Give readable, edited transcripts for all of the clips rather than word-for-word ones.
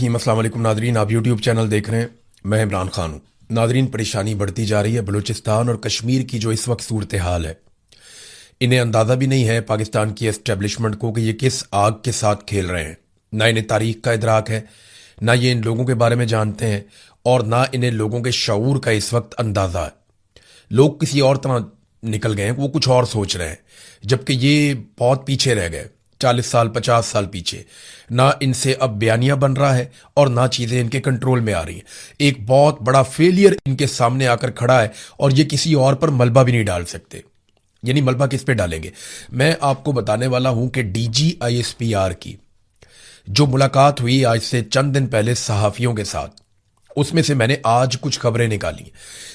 अस्सलाम वालेकुम नादरीन, आप यूट्यूब चैनल देख रहे हैं। मैं इमरान खान हूँ। नादरीन, परेशानी बढ़ती जा रही है। बलूचिस्तान और कश्मीर की जो इस वक्त सूरत हाल है, इन्हें अंदाज़ा भी नहीं है पाकिस्तान की एस्टेब्लिशमेंट को कि ये किस आग के साथ खेल रहे हैं। ना इन्हें तारीख का इदराक है, ना ये इन लोगों के बारे में जानते हैं, और ना इन्हें लोगों के शऊर का इस वक्त अंदाज़ा है। लोग किसी और तरह निकल गए हैं, वो कुछ और सोच रहे हैं, जबकि ये बहुत पीछे रह गए, 40 साल 50 साल पीछे। ना इनसे अब बयानिया बन रहा है और ना चीज़ें इनके कंट्रोल में आ रही हैं। एक बहुत बड़ा फेलियर इनके सामने आकर खड़ा है और ये किसी और पर मलबा भी नहीं डाल सकते। यानी मलबा किस पे डालेंगे? मैं आपको बताने वाला हूं कि DGISPR की जो मुलाकात हुई आज से चंद दिन पहले सहाफ़ियों के साथ, उसमें से मैंने आज कुछ खबरें निकाली।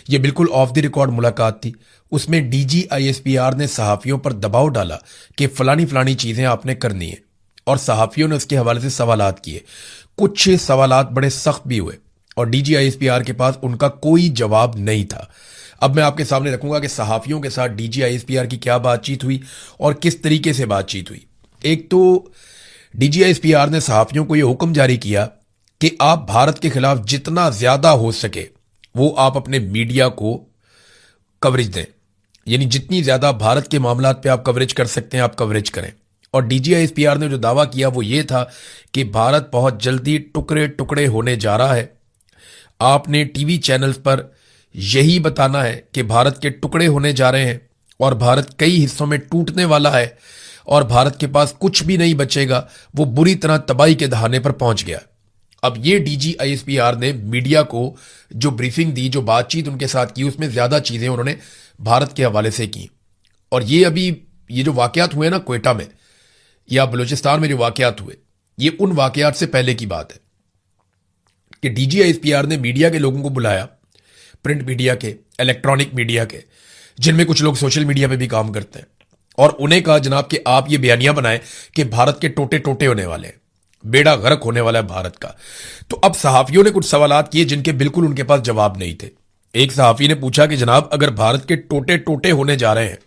ये बिल्कुल ऑफ द रिकॉर्ड मुलाकात थी। उसमें DGISPR ने सहाफ़ियों पर दबाव डाला कि फलानी फलानी चीज़ें आपने करनी है, और सहाफ़ियों ने उसके हवाले से सवालात किए। कुछ सवालात बड़े सख्त भी हुए और DGISPR के पास उनका कोई जवाब नहीं था। अब मैं आपके सामने रखूंगा कि सहाफ़ियों के साथ DGISPR की क्या बातचीत हुई और किस तरीके से बातचीत हुई। एक तो DGISPR ने सहाफ़ियों को यह हुक्म जारी किया कि आप भारत के खिलाफ जितना ज्यादा हो सके वो आप अपने मीडिया को कवरेज दें। यानी जितनी ज्यादा भारत के मामलात पे आप कवरेज कर सकते हैं, आप कवरेज करें। और DGISPR ने जो दावा किया वो ये था कि भारत बहुत जल्दी टुकड़े टुकड़े होने जा रहा है। आपने टीवी चैनल्स पर यही बताना है कि भारत के टुकड़े होने जा रहे हैं और भारत कई हिस्सों में टूटने वाला है और भारत के पास कुछ भी नहीं बचेगा, वो बुरी तरह तबाही के दहाने पर पहुंच गया। अब ये DGISPR ने मीडिया को जो ब्रीफिंग दी, जो बातचीत उनके साथ की, उसमें ज्यादा चीजें उन्होंने भारत के हवाले से की। और ये जो वाकयात हुए ना क्वेटा में या बलूचिस्तान में, जो वाकयात हुए, ये उन वाकयात से पहले की बात है कि DGISPR ने मीडिया के लोगों को बुलाया, प्रिंट मीडिया के, इलेक्ट्रॉनिक मीडिया के, जिनमें कुछ लोग सोशल मीडिया पे भी काम करते हैं, और उन्हें कहा जनाब कि आप ये बयानिया बनाएं कि भारत के टोटे टोटे होने वाले हैं, बेड़ा गर्क होने वाला है भारत का। तो अब सहाफियों ने कुछ सवालात किए जिनके बिल्कुल उनके पास जवाब नहीं थे। एक सहाफी ने पूछा कि जनाब, अगर भारत के टोटे टोटे होने जा रहे हैं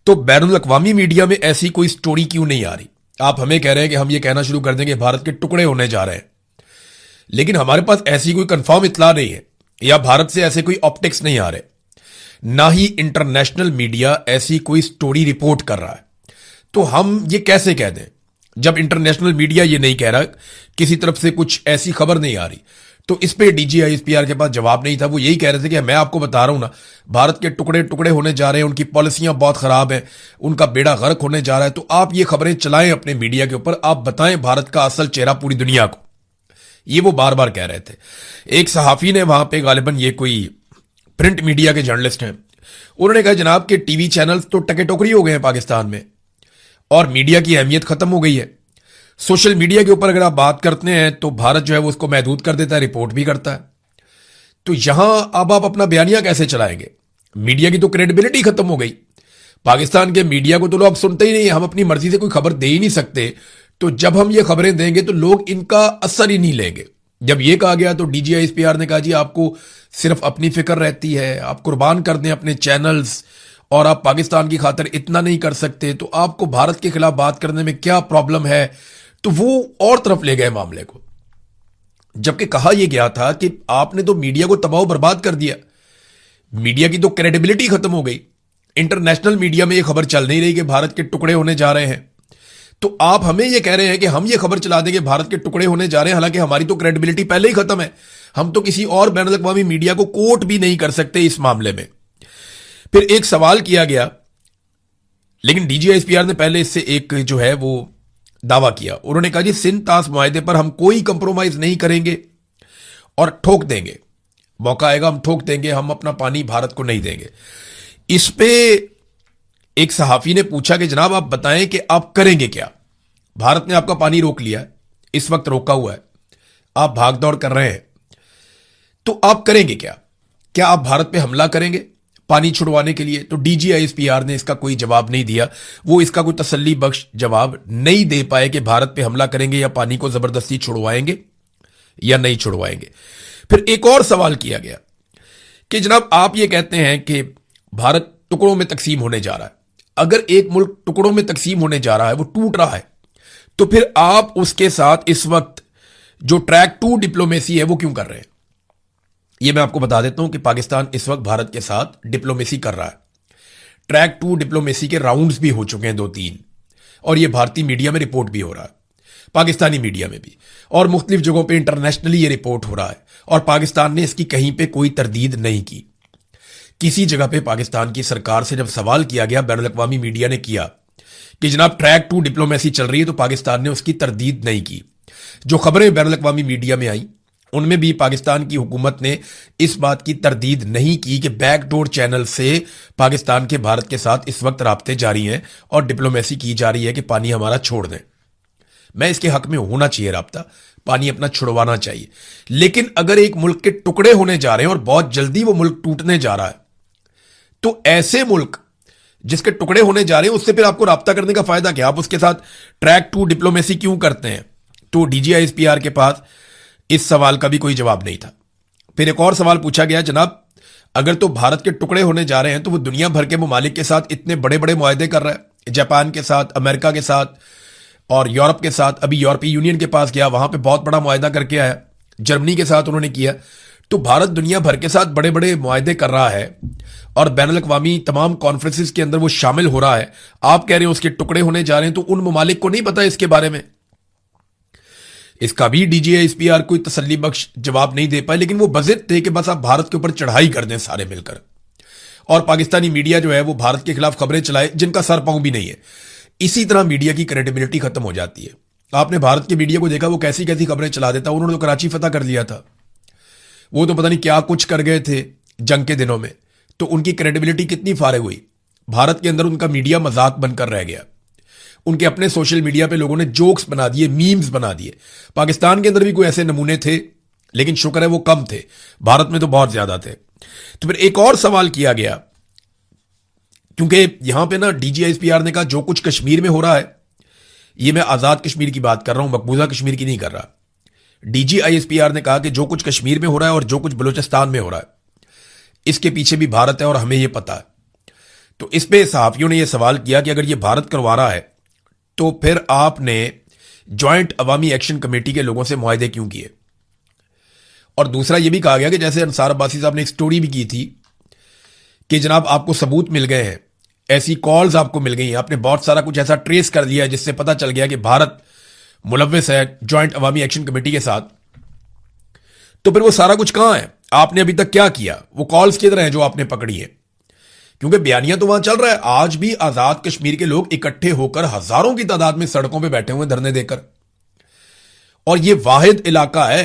तो बैनुल अक़वामी मीडिया में ऐसी कोई स्टोरी क्यों नहीं आ रही? आप हमें कह रहे हैं कि हम ये कहना शुरू कर देंगे भारत के टुकड़े होने जा रहे हैं, लेकिन हमारे पास ऐसी कोई कंफर्म इत्तला नहीं है, या भारत से ऐसे कोई ऑप्टिक्स नहीं आ रहे, ना ही इंटरनेशनल मीडिया ऐसी कोई स्टोरी रिपोर्ट कर रहा है। तो हम ये कैसे कह दें जब इंटरनेशनल मीडिया ये नहीं कह रहा, किसी तरफ से कुछ ऐसी खबर नहीं आ रही? तो इस पे DGISPR के पास जवाब नहीं था। वो यही कह रहे थे कि मैं आपको बता रहा हूं ना, भारत के टुकड़े टुकड़े होने जा रहे हैं, उनकी पॉलिसियां बहुत खराब हैं, उनका बेड़ा गर्क होने जा रहा है। तो आप ये खबरें चलाएं अपने मीडिया के ऊपर, आप बताएं भारत का असल चेहरा पूरी दुनिया को। ये वो बार बार कह रहे थे। एक सहाफी ने वहां पे, गालिबन ये कोई प्रिंट मीडिया के जर्नलिस्ट हैं, उन्होंने कहा जनाब कि टीवी चैनल्स तो टके टोकरी हो गए हैं पाकिस्तान में और मीडिया की अहमियत खत्म हो गई है। सोशल मीडिया के ऊपर अगर आप बात करते हैं तो भारत जो है वो उसको महदूद कर देता है, रिपोर्ट भी करता है। तो यहां अब आप अपना बयानिया कैसे चलाएंगे? मीडिया की तो क्रेडिबिलिटी खत्म हो गई। पाकिस्तान के मीडिया को तो लोग सुनते ही नहीं, हम अपनी मर्जी से कोई खबर दे ही नहीं सकते। तो जब हम ये खबरें देंगे तो लोग इनका असर ही नहीं लेंगे। जब ये कहा गया तो DGISPR ने कहा जी आपको सिर्फ अपनी फिक्र रहती है, आप कुर्बान कर दें अपने चैनल्स और आप पाकिस्तान की खातिर इतना नहीं कर सकते, तो आपको भारत के खिलाफ बात करने में क्या प्रॉब्लम है? तो वो और तरफ ले गए मामले को, जबकि कहा यह गया था कि आपने तो मीडिया को तबाह बर्बाद कर दिया, मीडिया की तो क्रेडिबिलिटी खत्म हो गई, इंटरनेशनल मीडिया में यह खबर चल नहीं रही कि भारत के टुकड़े होने जा रहे हैं। तो आप हमें यह कह रहे हैं कि हम ये खबर चला देंगे भारत के टुकड़े होने जा रहे हैं, हालांकि हमारी तो क्रेडिबिलिटी पहले ही खत्म है। हम तो किसी और बैनुल अक़वामी मीडिया को कोट भी नहीं कर सकते इस मामले में। फिर एक सवाल किया गया, लेकिन DGISPR ने पहले इससे एक जो है वो दावा किया। उन्होंने कहा जी सिंध ताश मुआहदे पर हम कोई कंप्रोमाइज नहीं करेंगे और ठोक देंगे, मौका आएगा हम ठोक देंगे, हम अपना पानी भारत को नहीं देंगे। इस पे एक सहाफी ने पूछा कि जनाब आप बताएं कि आप करेंगे क्या? भारत ने आपका पानी रोक लिया है, इस वक्त रोका हुआ है, आप भागदौड़ कर रहे हैं, तो आप करेंगे क्या? क्या आप भारत पे हमला करेंगे पानी छुड़वाने के लिए? तो DGISPR ने इसका कोई जवाब नहीं दिया। वो इसका कोई तसल्ली बख्श जवाब नहीं दे पाए कि भारत पे हमला करेंगे या पानी को जबरदस्ती छुड़वाएंगे या नहीं छुड़वाएंगे। फिर एक और सवाल किया गया कि जनाब आप ये कहते हैं कि भारत टुकड़ों में तकसीम होने जा रहा है, अगर एक मुल्क टुकड़ों में तकसीम होने जा रहा है, वो टूट रहा है, तो फिर आप उसके साथ इस वक्त जो ट्रैक टू डिप्लोमेसी है वो क्यों कर रहे हैं? ये मैं आपको बता देता हूं कि पाकिस्तान इस वक्त भारत के साथ डिप्लोमेसी कर रहा है। ट्रैक टू डिप्लोमेसी के राउंड्स भी हो चुके हैं 2-3, और ये भारतीय मीडिया में रिपोर्ट भी हो रहा है, पाकिस्तानी मीडिया में भी, और मुख्तलिफ जगहों पे इंटरनेशनली ये रिपोर्ट हो रहा है, और पाकिस्तान ने इसकी कहीं पे कोई तरदीद नहीं की। किसी जगह पे पाकिस्तान की सरकार से जब सवाल किया गया, बैनुल अक़वामी मीडिया ने किया कि जनाब ट्रैक टू डिप्लोमेसी चल रही है, तो पाकिस्तान ने उसकी तरदीद नहीं की। जो खबरें बैनुल अक़वामी मीडिया में आई उनमें भी पाकिस्तान की हुकूमत ने इस बात की तरदीद नहीं की कि बैकडोर चैनल से पाकिस्तान के भारत के साथ इस वक्त राब्ते जारी हैं और डिप्लोमेसी की जा रही है कि पानी हमारा छोड़ दें। मैं इसके हक में होना चाहिए राब्ता, पानी अपना छुड़वाना चाहिए, लेकिन अगर एक मुल्क के टुकड़े होने जा रहे हैं और बहुत जल्दी वो मुल्क टूटने जा रहा है, तो ऐसे मुल्क जिसके टुकड़े होने जा रहे हैं उससे फिर आपको राब्ता करने का फायदा क्या? आप उसके साथ ट्रैक टू डिप्लोमेसी क्यों करते हैं? तो DGISPR के पास इस सवाल का भी कोई जवाब नहीं था। फिर एक और सवाल पूछा गया, जनाब अगर तो भारत के टुकड़े होने जा रहे हैं तो वो दुनिया भर के ममालिक के साथ इतने बड़े बड़े मुआहदे कर रहा है, जापान के साथ, अमेरिका के साथ और यूरोप के साथ। अभी यूरोपीय यूनियन के पास गया, वहां पे बहुत बड़ा मुआहदा करके आया, जर्मनी के साथ उन्होंने किया। तो भारत दुनिया भर के साथ बड़े बड़े मुआहदे कर रहा है और बैनुल अक़वामी तमाम कॉन्फ्रेंसिस के अंदर वो शामिल हो रहा है। आप कह रहे हैं उसके टुकड़े होने जा रहे हैं, तो उन ममालिक को नहीं पता इसके बारे में? इसका भी DGISPR कोई तसल्ली बख्श जवाब नहीं दे पाए, लेकिन वो बजिद थे कि बस आप भारत के ऊपर चढ़ाई कर दें सारे मिलकर, और पाकिस्तानी मीडिया जो है वो भारत के खिलाफ खबरें चलाए जिनका सर पांव भी नहीं है। इसी तरह मीडिया की क्रेडिबिलिटी खत्म हो जाती है। आपने भारत के मीडिया को देखा, वो कैसी कैसी खबरें चला देता। उन्होंने तो कराची फतह कर लिया था, वो तो पता नहीं क्या कुछ कर गए थे जंग के दिनों में, तो उनकी क्रेडिबिलिटी कितनी फारिग हुई। भारत के अंदर उनका मीडिया मजाक बनकर रह गया। उनके अपने सोशल मीडिया पे लोगों ने जोक्स बना दिए, मीम्स बना दिए। पाकिस्तान के अंदर भी कोई ऐसे नमूने थे, लेकिन शुक्र है वो कम थे, भारत में तो बहुत ज्यादा थे। तो फिर एक और सवाल किया गया, क्योंकि यहां पे ना DGISPR ने कहा जो कुछ कश्मीर में हो रहा है, ये मैं आजाद कश्मीर की बात कर रहा हूं, मकबूजा कश्मीर की नहीं कर रहा। DGISPR ने कहा कि जो कुछ कश्मीर में हो रहा है और जो कुछ बलूचिस्तान में हो रहा है, इसके पीछे भी भारत है और हमें यह पता है। तो इस पे सहाफियों ने यह सवाल किया कि अगर ये भारत करवा रहा है तो फिर आपने ज्वाइंट अवामी एक्शन कमेटी के लोगों से मुआहदे क्यों किए? और दूसरा यह भी कहा गया कि जैसे अंसार अब्बासी साहब ने एक स्टोरी भी की थी कि जनाब आपको सबूत मिल गए हैं, ऐसी कॉल्स आपको मिल गई हैं, आपने बहुत सारा कुछ ऐसा ट्रेस कर लिया है जिससे पता चल गया कि भारत मुलव्विस है ज्वाइंट अवामी एक्शन कमेटी के साथ। तो फिर वो सारा कुछ कहां है? आपने अभी तक क्या किया? वो कॉल्स किधर हैं जो आपने पकड़ी है? क्योंकि बयानिया तो वहां चल रहा है। आज भी आजाद कश्मीर के लोग इकट्ठे होकर हजारों की तादाद में सड़कों पे बैठे हुए धरने देकर, और ये वाहिद इलाका है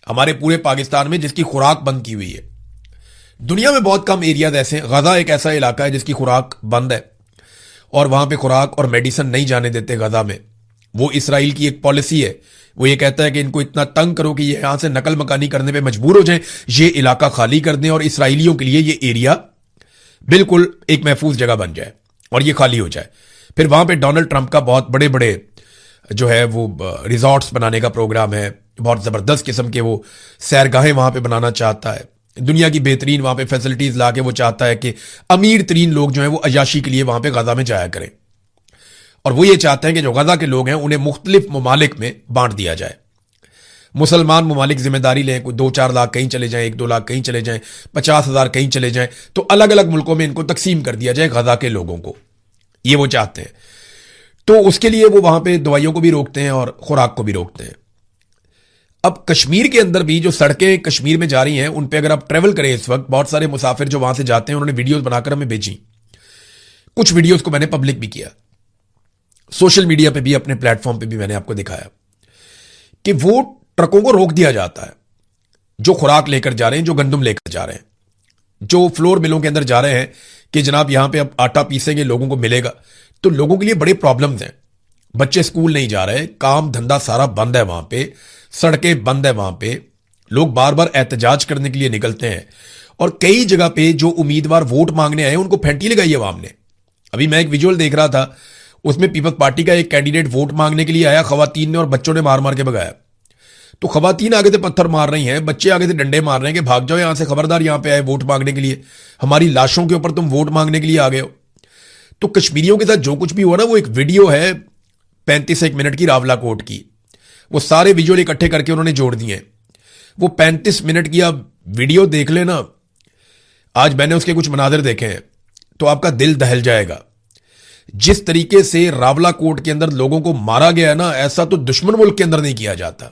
हमारे पूरे पाकिस्तान में जिसकी खुराक बंद की हुई है। दुनिया में बहुत कम एरियाज ऐसे हैं। गजा एक ऐसा इलाका है जिसकी खुराक बंद है, और वहां पे खुराक और मेडिसिन नहीं जाने देते गजा में। वो इसराइल की एक पॉलिसी है, वो ये कहता है कि इनको इतना तंग करो कि ये यहां से नकल मकानी करने पे मजबूर हो जाएं, ये इलाका खाली कर दें और इसराइलियों के लिए ये एरिया बिल्कुल एक महफूज जगह बन जाए और ये खाली हो जाए। फिर वहां पे डोनाल्ड ट्रंप का बहुत बड़े बड़े जो है वो रिजॉर्ट्स बनाने का प्रोग्राम है, बहुत जबरदस्त किस्म के वो सैरगाहें वहां पे बनाना चाहता है, दुनिया की बेहतरीन वहां पे फैसिलिटीज लाके वो चाहता है कि अमीर तरीन लोग जो है वो अयाशी के लिए वहां पे गजा में जाया करें, और वो ये चाहते हैं कि जो गजा के लोग हैं उन्हें मुख्तलिफ ममालिक में बांट दिया जाए। मुसलमान ममालिक जिम्मेदारी लें, कोई 2-4 लाख कहीं चले जाएं, 1-2 लाख कहीं चले जाएं, 50,000 कहीं चले जाएं, तो अलग अलग मुल्कों में इनको तकसीम कर दिया जाए गजा के लोगों को। ये वो चाहते हैं। तो उसके लिए वो वहां पे दवाइयों को भी रोकते हैं और खुराक को भी रोकते हैं। अब कश्मीर के अंदर भी जो सड़कें कश्मीर में जा रही हैं उन पे अगर आप ट्रेवल करें, इस वक्त बहुत सारे मुसाफिर जो वहां से जाते हैं उन्होंने वीडियोस बनाकर हमें भेजी। कुछ वीडियोस को मैंने पब्लिक भी किया, सोशल मीडिया पे भी, अपने प्लेटफॉर्म पे भी मैंने आपको दिखाया कि वो ट्रकों को रोक दिया जाता है जो खुराक लेकर जा रहे हैं, जो गंदम लेकर जा रहे हैं, जो फ्लोर मिलों के अंदर जा रहे हैं कि जनाब यहां पे अब आटा पीसेंगे, लोगों को मिलेगा। तो लोगों के लिए बड़े प्रॉब्लम्स हैं। बच्चे स्कूल नहीं जा रहे, काम धंधा सारा बंद है वहां पे, सड़कें बंद है वहां पे, लोग बार बार एहतजाज करने के लिए निकलते हैं, और कई जगह पे जो उम्मीदवार वोट मांगने आए उनको फेंटी लगाई है अवाम ने। अभी मैं एक विजुअल देख रहा था, उसमें पीपल्स पार्टी का एक कैंडिडेट वोट मांगने के लिए आया, खवातीन ने और बच्चों ने मार मार के भगाया। तो खवातीन आगे से पत्थर मार रही हैं, बच्चे आगे से डंडे मार रहे हैं कि भाग जाओ यहां से, खबरदार यहां पे आए वोट मांगने के लिए, हमारी लाशों के ऊपर तुम वोट मांगने के लिए आ गए हो। तो कश्मीरियों के साथ जो कुछ भी हुआ ना, वो एक वीडियो है 35 मिनट की रावलाकोट की, वो सारे विजुअल इकट्ठे करके उन्होंने जोड़ दिए हैं। वो 35 मिनट की आप वीडियो देख लेना, आज मैंने उसके कुछ मनाजिर देखे हैं तो आपका दिल दहल जाएगा। जिस तरीके से रावला कोट के अंदर लोगों को मारा गया है ना, ऐसा तो दुश्मन मुल्क के अंदर नहीं किया जाता।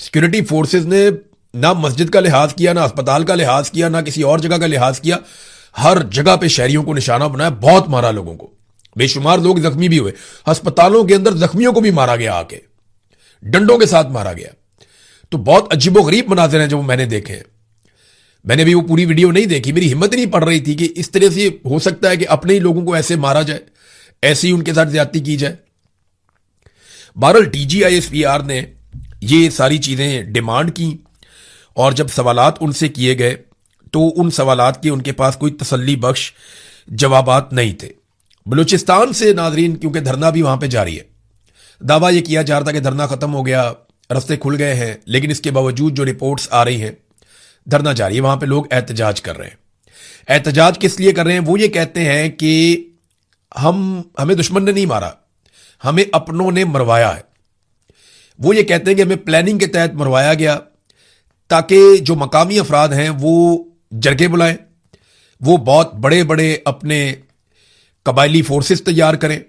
सिक्योरिटी फोर्सेस ने ना मस्जिद का लिहाज किया, ना अस्पताल का लिहाज किया, ना किसी और जगह का लिहाज किया। हर जगह पे शहरियों को निशाना बनाया, बहुत मारा लोगों को, बेशुमार लोग जख्मी भी हुए। अस्पतालों के अंदर जख्मियों को भी मारा गया, आके डंडों के साथ मारा गया। तो बहुत अजीबोगरीब मनाजिर हैं जो मैंने देखे हैं। मैंने भी वो पूरी वीडियो नहीं देखी, मेरी हिम्मत नहीं पड़ रही थी कि इस तरह से हो सकता है कि अपने ही लोगों को ऐसे मारा जाए, ऐसे ही उनके साथ ज्यादती की जाए। बहरहाल DGISPR ने ये सारी चीजें डिमांड की और जब सवालात उनसे किए गए तो उन सवालात के उनके पास कोई तसल्ली बख्श जवाबात नहीं थे। बलूचिस्तान से नाजरीन, क्योंकि धरना भी वहां पे जारी है, दावा यह किया जा रहा था कि धरना खत्म हो गया, रास्ते खुल गए हैं, लेकिन इसके बावजूद जो रिपोर्ट्स आ रही हैं धरना जारी है। वहां पे लोग एहतजाज कर रहे हैं। एहतजाज किस लिए कर रहे हैं? वो ये कहते हैं कि हमें दुश्मन ने नहीं मारा, हमें अपनों ने मरवाया है। वो ये कहते हैं कि हमें प्लानिंग के तहत मरवाया गया ताकि जो मकामी अफराद हैं वो जरगे बुलाएं, वो बहुत बड़े बड़े अपने कबायली फोर्सेस तैयार करें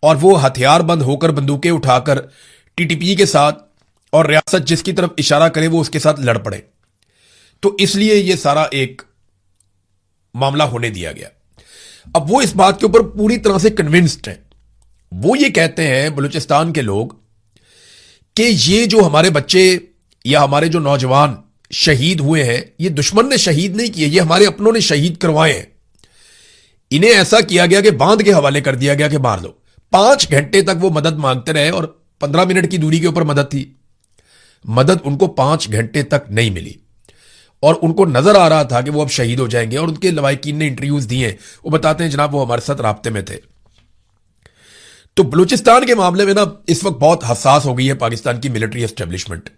और वो हथियारबंद होकर बंदूकें उठाकर TTP के साथ और रियासत जिसकी तरफ इशारा करे वो उसके साथ लड़ पड़े। तो इसलिए ये सारा एक मामला होने दिया गया। अब वो इस बात के ऊपर पूरी तरह से कन्विंस्ड हैं। वो ये कहते हैं बलूचिस्तान के लोग कि ये जो हमारे बच्चे या हमारे जो नौजवान शहीद हुए हैं, ये दुश्मन ने शहीद नहीं किए, ये हमारे अपनों ने शहीद करवाए हैं। इन्हें ऐसा किया गया कि बांध के हवाले कर दिया गया कि मार दो। 5 घंटे तक वो मदद मांगते रहे और 15 मिनट की दूरी के ऊपर मदद थी। मदद उनको 5 घंटे तक नहीं मिली और उनको नजर आ रहा था कि वो अब शहीद हो जाएंगे। और उनके लवाकिन ने इंटरव्यूज दिए, वो बताते हैं जनाब वो हमारे साथ राब्ते में थे। तो बलूचिस्तान के मामले में ना इस वक्त बहुत हसास हो गई है पाकिस्तान की मिलिट्री एस्टेब्लिशमेंट।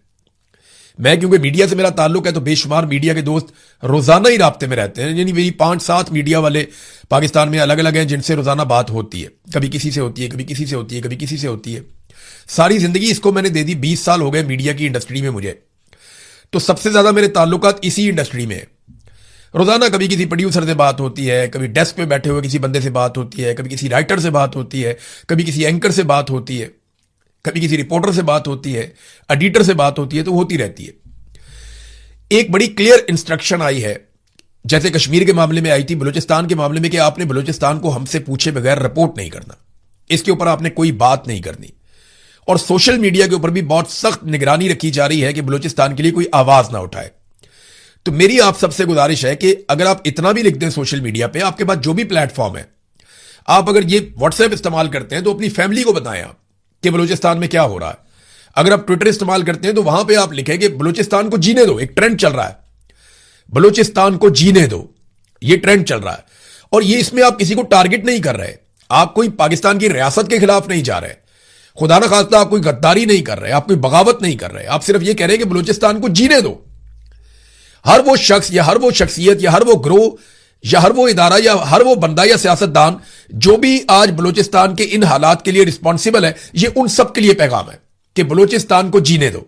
मैं क्योंकि मीडिया से मेरा ताल्लुक है तो बेशुमार मीडिया के दोस्त रोजाना ही राब्ते में रहते हैं, यानी मेरी 5-7 मीडिया वाले पाकिस्तान में अलग अलग हैं जिनसे रोजाना बात होती है। कभी किसी से होती है, कभी किसी से होती है, कभी किसी से होती है। सारी जिंदगी इसको मैंने दे दी, 20 साल हो गए मीडिया की इंडस्ट्री में मुझे। तो सबसे ज्यादा मेरे ताल्लुकात इसी इंडस्ट्री में है। रोजाना कभी किसी प्रोड्यूसर से बात होती है, कभी डेस्क पे बैठे हुए किसी बंदे से बात होती है, कभी किसी राइटर से बात होती है, कभी किसी एंकर से बात होती है, कभी किसी रिपोर्टर से बात होती है, एडिटर से बात होती है, तो होती रहती है। एक बड़ी क्लियर इंस्ट्रक्शन आई है, जैसे कश्मीर के मामले में आई थी, बलूचिस्तान के मामले में, कि आपने बलूचिस्तान को हमसे पूछे बगैर रिपोर्ट नहीं करना, इसके ऊपर आपने कोई बात नहीं करनी। और सोशल मीडिया के ऊपर भी बहुत सख्त निगरानी रखी जा रही है कि बलूचिस्तान के लिए कोई आवाज ना उठाए। तो मेरी आप सबसे गुजारिश है कि अगर आप इतना भी लिख दें सोशल मीडिया पे, आपके पास जो भी प्लेटफॉर्म है, आप अगर ये व्हाट्सएप इस्तेमाल करते हैं तो अपनी फैमिली को बताएं आप कि बलूचिस्तान में क्या हो रहा है। अगर आप ट्विटर इस्तेमाल करते हैं तो वहां पे आप लिखें कि बलूचिस्तान को जीने दो, एक ट्रेंड चल रहा है, बलूचिस्तान को जीने दो, ये ट्रेंड चल रहा है। और ये इसमें आप किसी को टारगेट नहीं कर रहे, आप कोई पाकिस्तान की रियासत के खिलाफ नहीं जा रहे, खुदा ना खास्ता आप कोई गद्दारी नहीं कर रहे, आप कोई बगावत नहीं कर रहे, आप सिर्फ ये कह रहे हैं कि बलूचिस्तान को जीने दो। हर वो शख्स या हर वो शख्सियत या हर वो ग्रोह या हर वो इदारा या हर वो बंदा या सियासतदान जो भी आज बलूचिस्तान के इन हालात के लिए रिस्पॉन्सिबल है, ये उन सब के लिए पैगाम है कि बलूचिस्तान को जीने दो।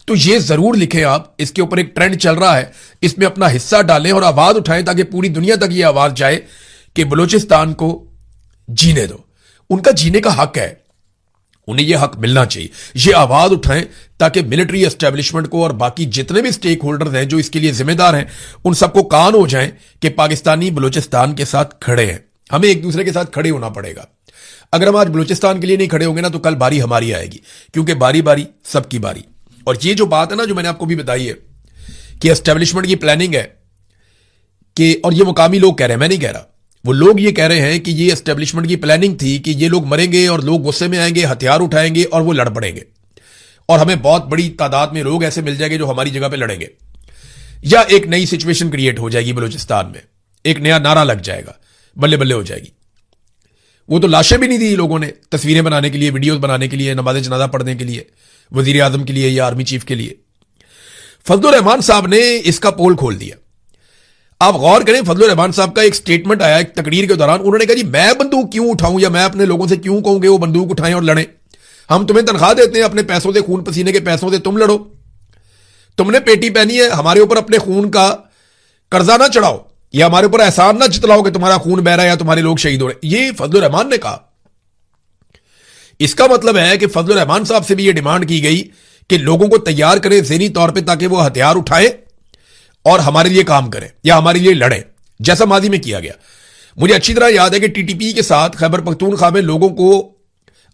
तो ये जरूर लिखें आप, इसके ऊपर एक ट्रेंड चल रहा है, इसमें अपना हिस्सा डालें और आवाज उठाएं ताकि पूरी दुनिया तक ये आवाज जाए कि बलूचिस्तान को जीने दो। उनका जीने का हक है, उन्हें यह हक मिलना चाहिए। ये आवाज उठाएं ताकि मिलिट्री एस्टेब्लिशमेंट को और बाकी जितने भी स्टेक होल्डर्स हैं जो इसके लिए जिम्मेदार हैं, उन सबको कान हो जाएं कि पाकिस्तानी बलूचिस्तान के साथ खड़े हैं। हमें एक दूसरे के साथ खड़े होना पड़ेगा। अगर हम आज बलूचिस्तान के लिए नहीं खड़े होंगे ना, तो कल बारी हमारी आएगी, क्योंकि बारी बारी सबकी बारी। और ये जो बात है ना, जो मैंने आपको भी बताई है कि एस्टेब्लिशमेंट की प्लानिंग है कि, और ये मुकामी लोग कह रहे हैं, मैं नहीं कह रहा, वो लोग ये कह रहे हैं कि ये एस्टेब्लिशमेंट की प्लानिंग थी कि ये लोग मरेंगे और लोग गुस्से में आएंगे, हथियार उठाएंगे और वो लड़ पड़ेंगे और हमें बहुत बड़ी तादाद में लोग ऐसे मिल जाएंगे जो हमारी जगह पे लड़ेंगे, या एक नई सिचुएशन क्रिएट हो जाएगी बलूचिस्तान में, एक नया नारा लग जाएगा, बल्ले बल्ले हो जाएगी। वो तो लाशें भी नहीं दी लोगों ने तस्वीरें बनाने के लिए, वीडियोस बनाने के लिए, नमाज जनाजा पढ़ने के लिए, वजीर आजम के लिए या आर्मी चीफ के लिए। फजलुर रहमान साहब ने इसका पोल खोल दिया। आप गौर करें, फजलुर रहमान साहब का एक स्टेटमेंट आया एक तकरीर के दौरान, उन्होंने कहा जी मैं बंदूक क्यों उठाऊं या मैं अपने लोगों से क्यों कहूं कि वो बंदूक उठाएं और लड़ें। हम तुम्हें तनख्वाह देते हैं, अपने पैसों से, खून पसीने के पैसों से तुम लड़ो। तुमने पेटी पहनी है, हमारे ऊपर अपने खून का कर्जा ना चढ़ाओ, या हमारे ऊपर एहसान ना जितलाओ कि तुम्हारा खून बह रहा है या तुम्हारे लोग शहीद हो रहे। ये फजलुर रहमान ने कहा। इसका मतलब है कि फजलुर रहमान साहब से भी यह डिमांड की गई कि लोगों को तैयार करें ज़हनी तौर पे, ताकि वो हथियार उठाएं और हमारे लिए काम करें या हमारे लिए लड़ें, जैसा माजी में किया गया। मुझे अच्छी तरह याद है कि टीटीपी के साथ खैबर पख्तूनख्वा में लोगों को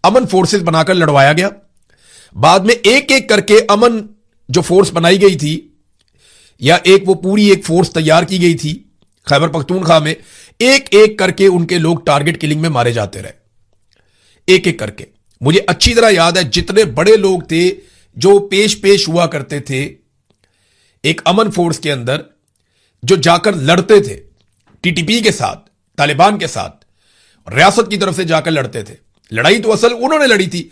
अमन फोर्सेस बनाकर लड़वाया गया। बाद में एक एक करके अमन जो फोर्स बनाई गई थी, या एक वो पूरी एक फोर्स तैयार की गई थी खैबर पख्तूनख्वा में, एक एक करके उनके लोग टारगेट किलिंग में मारे जाते रहे, एक एक करके। मुझे अच्छी तरह याद है जितने बड़े लोग थे जो पेश हुआ करते थे एक अमन फोर्स के अंदर, जो जाकर लड़ते थे टीटीपी के साथ, तालिबान के साथ, रियासत की तरफ से जाकर लड़ते थे। लड़ाई तो असल उन्होंने लड़ी थी,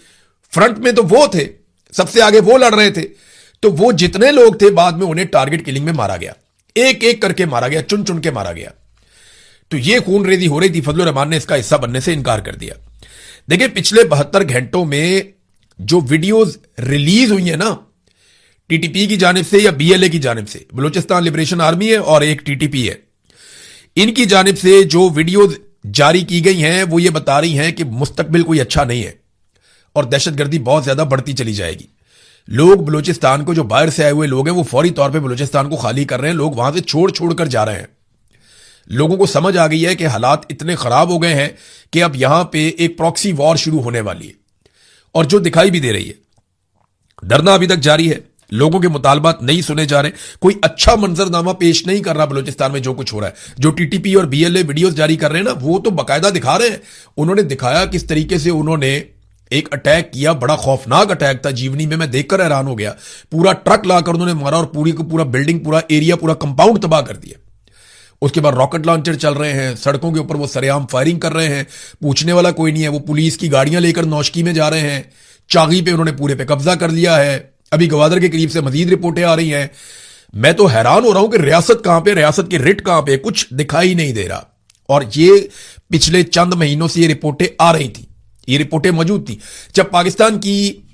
फ्रंट में तो वो थे, सबसे आगे वो लड़ रहे थे। तो वो जितने लोग थे बाद में उन्हें टारगेट किलिंग में मारा गया, एक एक करके मारा गया, चुन चुन के मारा गया। तो ये खून रेजी हो रही थी। फजलुर रहमान ने इसका हिस्सा बनने से इनकार कर दिया। देखिए, पिछले 72 घंटों में जो वीडियोस रिलीज हुई है ना, टीटीपी की जानिब से या बीएलए की जानिब से, बलूचिस्तान लिबरेशन आर्मी है और एक टीटीपी है, इनकी जानिब से जो वीडियोस जारी की गई हैं वो ये बता रही हैं कि मुस्तकबिल कोई अच्छा नहीं है और दहशतगर्दी बहुत ज्यादा बढ़ती चली जाएगी। लोग बलूचिस्तान को, जो बाहर से आए हुए लोग हैं, वो फौरी तौर पे बलूचिस्तान को खाली कर रहे हैं। लोग वहां से छोड़ छोड़ कर जा रहे हैं। लोगों को समझ आ गई है कि हालात इतने खराब हो गए हैं कि अब यहां पे एक प्रॉक्सी वॉर शुरू होने वाली है, और जो दिखाई भी दे रही है। धरना अभी तक जारी है, लोगों के मुतालबात नहीं सुने जा रहे, कोई अच्छा मंजरनामा पेश नहीं कर रहा बलूचिस्तान में जो कुछ हो रहा है। जो टीटीपी और बीएलए वीडियोस जारी कर रहे हैं ना, वो तो बाकायदा दिखा रहे हैं। उन्होंने दिखाया किस तरीके से उन्होंने एक अटैक किया, बड़ा खौफनाक अटैक था। जीवनी में मैं देखकर हैरान हो गया। पूरा ट्रक लाकर उन्होंने मारा और पूरी को पूरा बिल्डिंग, पूरा एरिया, पूरा कंपाउंड तबाह कर दिया। उसके बाद रॉकेट लॉन्चर चल रहे हैं, सड़कों के ऊपर वो सरेआम फायरिंग कर रहे हैं, पूछने वाला कोई नहीं है। वो पुलिस की गाड़ियां लेकर नौशकी में जा रहे हैं। चागी पे उन्होंने पूरे पे कब्जा कर लिया है। अभी गवादर के करीब से मजीद रिपोर्टें आ रही हैं। मैं तो हैरान हो रहा हूं कि रियासत कहां पे, रियासत की रिट कहां पे, कुछ दिखाई नहीं दे रहा। और ये पिछले चंद महीनों से ये रिपोर्टें आ रही थी, ये रिपोर्टें मौजूद थी। जब पाकिस्तान की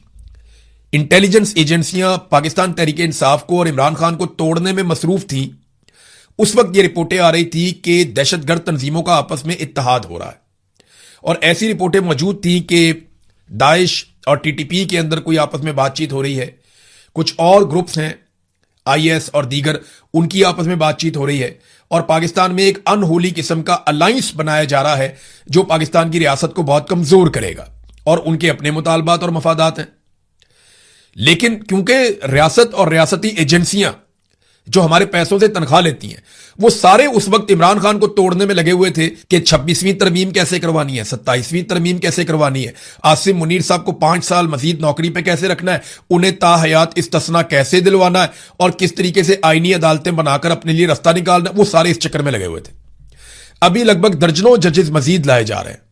इंटेलिजेंस एजेंसियां पाकिस्तान तहरीक इंसाफ को और इमरान खान को तोड़ने में मसरूफ थी, उस वक्त ये रिपोर्टें आ रही थी कि दहशतगर्द तंजीमों का आपस में इत्तेहाद हो रहा है। और ऐसी रिपोर्टें मौजूद थी कि दाइश और टीटीपी के अंदर कोई आपस में बातचीत हो रही है। कुछ और ग्रुप्स हैं, आईएस और दीगर, उनकी आपस में बातचीत हो रही है। और पाकिस्तान में एक अनहोली किस्म का अलायंस बनाया जा रहा है जो पाकिस्तान की रियासत को बहुत कमजोर करेगा। और उनके अपने मुतालबात और मफादात हैं। लेकिन क्योंकि रियासत और रियासती एजेंसियां जो हमारे पैसों से तनख्वाह लेती हैं, वो सारे उस वक्त इमरान खान को तोड़ने में लगे हुए थे कि 26वीं तरमीम कैसे करवानी है, 27वीं तरमीम कैसे करवानी है, आसिम मुनीर साहब को 5 साल मजीद नौकरी पे कैसे रखना है, उन्हें ताहयात इस्तिस्ना कैसे दिलवाना है, और किस तरीके से आईनी अदालतें बनाकर अपने लिए रास्ता निकालना, वो सारे इस चक्कर में लगे हुए थे। अभी लगभग दर्जनों जजेस मजीद लाए जा रहे हैं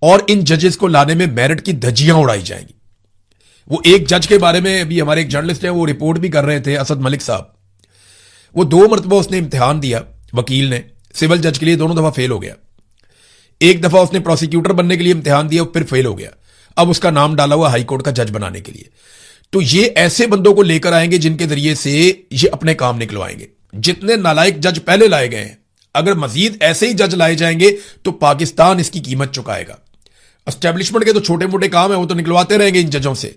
और इन जजेस को लाने में मेरिट की धज्जियां उड़ाई जाएंगी। वो एक जज के बारे में अभी हमारे एक जर्नलिस्ट है, वो रिपोर्ट भी कर रहे थे, असद मलिक साहब। वो 2 मरतबा उसने इम्तिहान दिया वकील ने, सिविल जज के लिए, दोनों दफा फेल हो गया। एक दफा उसने प्रोसिक्यूटर बनने के लिए इम्तिहान दिया, फिर फेल हो गया। अब उसका नाम डाला हुआ हाई कोर्ट का जज बनाने के लिए। तो ये ऐसे बंदों को लेकर आएंगे जिनके जरिए से ये अपने काम निकलवाएंगे। जितने नालायक जज पहले लाए गए हैं, अगर मजीद ऐसे ही जज लाए जाएंगे तो पाकिस्तान इसकी कीमत चुकाएगा। एस्टेब्लिशमेंट के तो छोटे मोटे काम है, वो तो निकलवाते रहेंगे इन जजों से,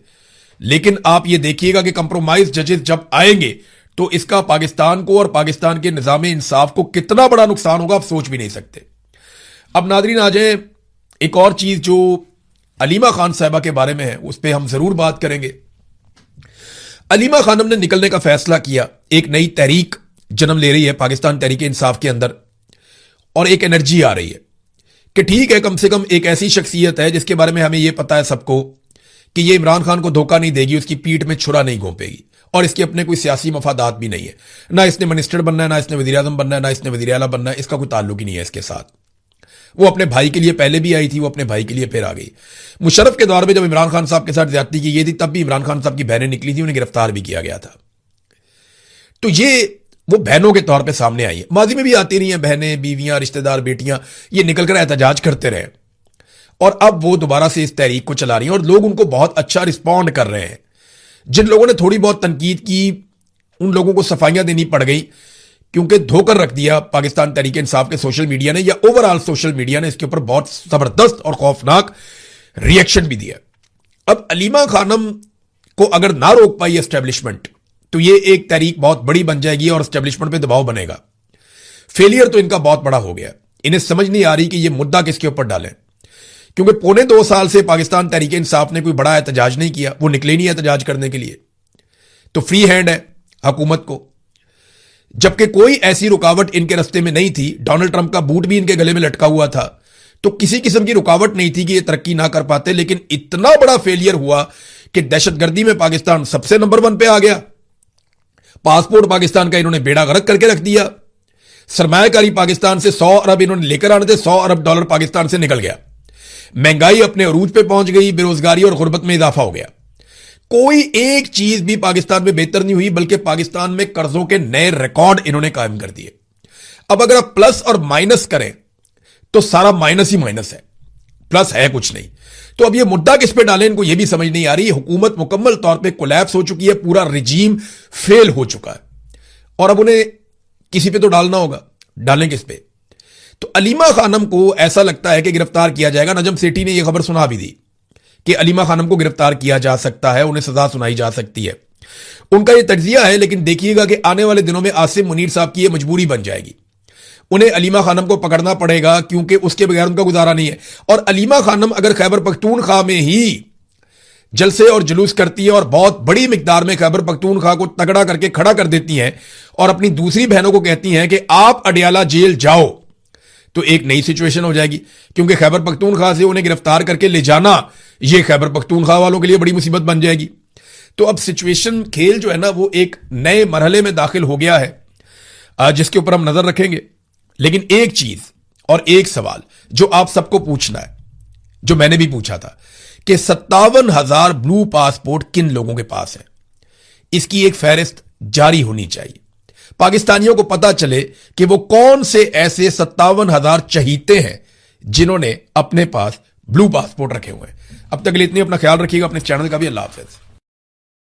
लेकिन आप ये देखिएगा कि कंप्रोमाइज जजेस जब आएंगे तो इसका पाकिस्तान को और पाकिस्तान के निजाम इंसाफ को कितना बड़ा नुकसान होगा, आप सोच भी नहीं सकते। अब नादरीन आ जाए एक और चीज जो अलीमा खान साहिबा के बारे में है, उस पर हम जरूर बात करेंगे। अलीमा खानम ने निकलने का फैसला किया, एक नई तहरीक जन्म ले रही है पाकिस्तान तहरीक इंसाफ के अंदर, और एक एनर्जी आ रही है कि ठीक है, कम से कम एक ऐसी शख्सियत है जिसके बारे में हमें यह पता है सबको कि ये इमरान खान को धोखा नहीं देगी, उसकी पीठ में छुरा नहीं घोंपेगी, और इसके अपने कोई सियासी मफादात भी नहीं है। ना इसने मिनिस्टर बनना है, ना इसने वज़ीर आज़म बनना है, ना इसने वज़ीर आला बनना है, इसका कोई ताल्लुक ही नहीं है इसके साथ। वो अपने भाई के लिए पहले भी आई थी, वो अपने भाई के लिए फिर आ गई। मुशर्रफ के दौर में जब इमरान खान साहब के साथ ज्यादती की गई थी, तब भी इमरान खान साहब की बहनें निकली थी, उन्हें गिरफ्तार भी किया गया था। तो ये वो बहनों के तौर पर सामने आई है। माजी में भी आती रही हैं बहनें, बीवियां, रिश्तेदार, बेटियां, ये निकलकर एहतजाज करते रहे और अब वो दोबारा से इस तहरीक को चला रही हैं और लोग उनको बहुत अच्छा रिस्पॉन्ड कर रहे हैं। जिन लोगों ने थोड़ी बहुत तनकीद की उन लोगों को सफाइयां देनी पड़ गई, क्योंकि धोकर रख दिया पाकिस्तान तहरीक इंसाफ के सोशल मीडिया ने या ओवरऑल सोशल मीडिया ने इसके ऊपर बहुत जबरदस्त और खौफनाक रिएक्शन भी दिया। अब अलीमा खानम को अगर ना रोक पाई एस्टेब्लिशमेंट तो ये एक तहरीक बहुत बड़ी बन जाएगी और एस्टेब्लिशमेंट पे दबाव बनेगा। फेलियर तो इनका बहुत बड़ा हो गया। इन्हें समझ नहीं आ रही कि ये मुद्दा किसके ऊपर डालें, क्योंकि पौने 2 साल से पाकिस्तान तहरीक इंसाफ ने कोई बड़ा एहतजाज नहीं किया, वो निकले नहीं एहतजाज करने के लिए, तो फ्री हैंड है हुकूमत को। जबकि कोई ऐसी रुकावट इनके रास्ते में नहीं थी, डोनाल्ड ट्रंप का बूट भी इनके गले में लटका हुआ था, तो किसी किस्म की रुकावट नहीं थी कि ये तरक्की ना कर पाते। लेकिन इतना बड़ा फेलियर हुआ कि दहशतगर्दी में पाकिस्तान सबसे नंबर 1 पे आ गया। पासपोर्ट पाकिस्तान का इन्होंने बेड़ा गर्क करके रख दिया। सरमायाकारी पाकिस्तान से 100 अरब इन्होंने लेकर आने थे, $100 अरब पाकिस्तान से निकल गया। महंगाई अपने अरूज पे पहुंच गई, बेरोजगारी और गुर्बत में इजाफा हो गया। कोई एक चीज भी पाकिस्तान में बेहतर नहीं हुई, बल्कि पाकिस्तान में कर्जों के नए रिकॉर्ड इन्होंने कायम कर दिए। अब अगर आप प्लस और माइनस करें तो सारा माइनस ही माइनस है, प्लस है कुछ नहीं। तो अब ये मुद्दा किस पे डालें इनको ये भी समझ नहीं आ रही। हुकूमत मुकम्मल तौर पे कोलैप्स हो चुकी है, पूरा रिजीम फेल हो चुका है और अब उन्हें किसी पे तो डालना होगा। डालें किस पे? तो अलीमा खानम को ऐसा लगता है कि गिरफ्तार किया जाएगा। नजम सेठी ने यह खबर सुना भी दी कि अलीमा खानम को गिरफ्तार किया जा सकता है, उन्हें सजा सुनाई जा सकती है। उनका यह तज्जिया है, लेकिन देखिएगा कि आने वाले दिनों में आसिम मुनीर साहब की यह मजबूरी बन जाएगी। उन्हें अलीमा खानम को पकड़ना पड़ेगा, क्योंकि उसके बगैर उनका गुजारा नहीं है। और अलीमा खानम अगर खैबर पख्तूनख्वा में ही जलसे और जुलूस करती है और बहुत बड़ी मिकदार में खैबर पख्तूनख्वा को तगड़ा करके खड़ा कर देती हैं और अपनी दूसरी बहनों को कहती हैं कि आप अडियाला जेल जाओ, तो एक नई सिचुएशन हो जाएगी। क्योंकि खैबर पख्तूनख्वा से उन्हें गिरफ्तार करके ले जाना यह खैबर पख्तूनख्वा वालों के लिए बड़ी मुसीबत बन जाएगी। तो अब सिचुएशन खेल जो है ना वो एक नए मरहले में दाखिल हो गया है, जिसके ऊपर हम नजर रखेंगे। लेकिन एक चीज और एक सवाल जो आप सबको पूछना है, जो मैंने भी पूछा था, कि 57,000 ब्लू पासपोर्ट किन लोगों के पास है, इसकी एक फहरिस्त जारी होनी चाहिए। पाकिस्तानियों को पता चले कि वो कौन से ऐसे 57,000 चहीते हैं जिन्होंने अपने पास ब्लू पासपोर्ट रखे हुए हैं। अब तक के लिए इतनी, अपना ख्याल रखिएगा, अपने चैनल का भी। अल्लाह हाफिज।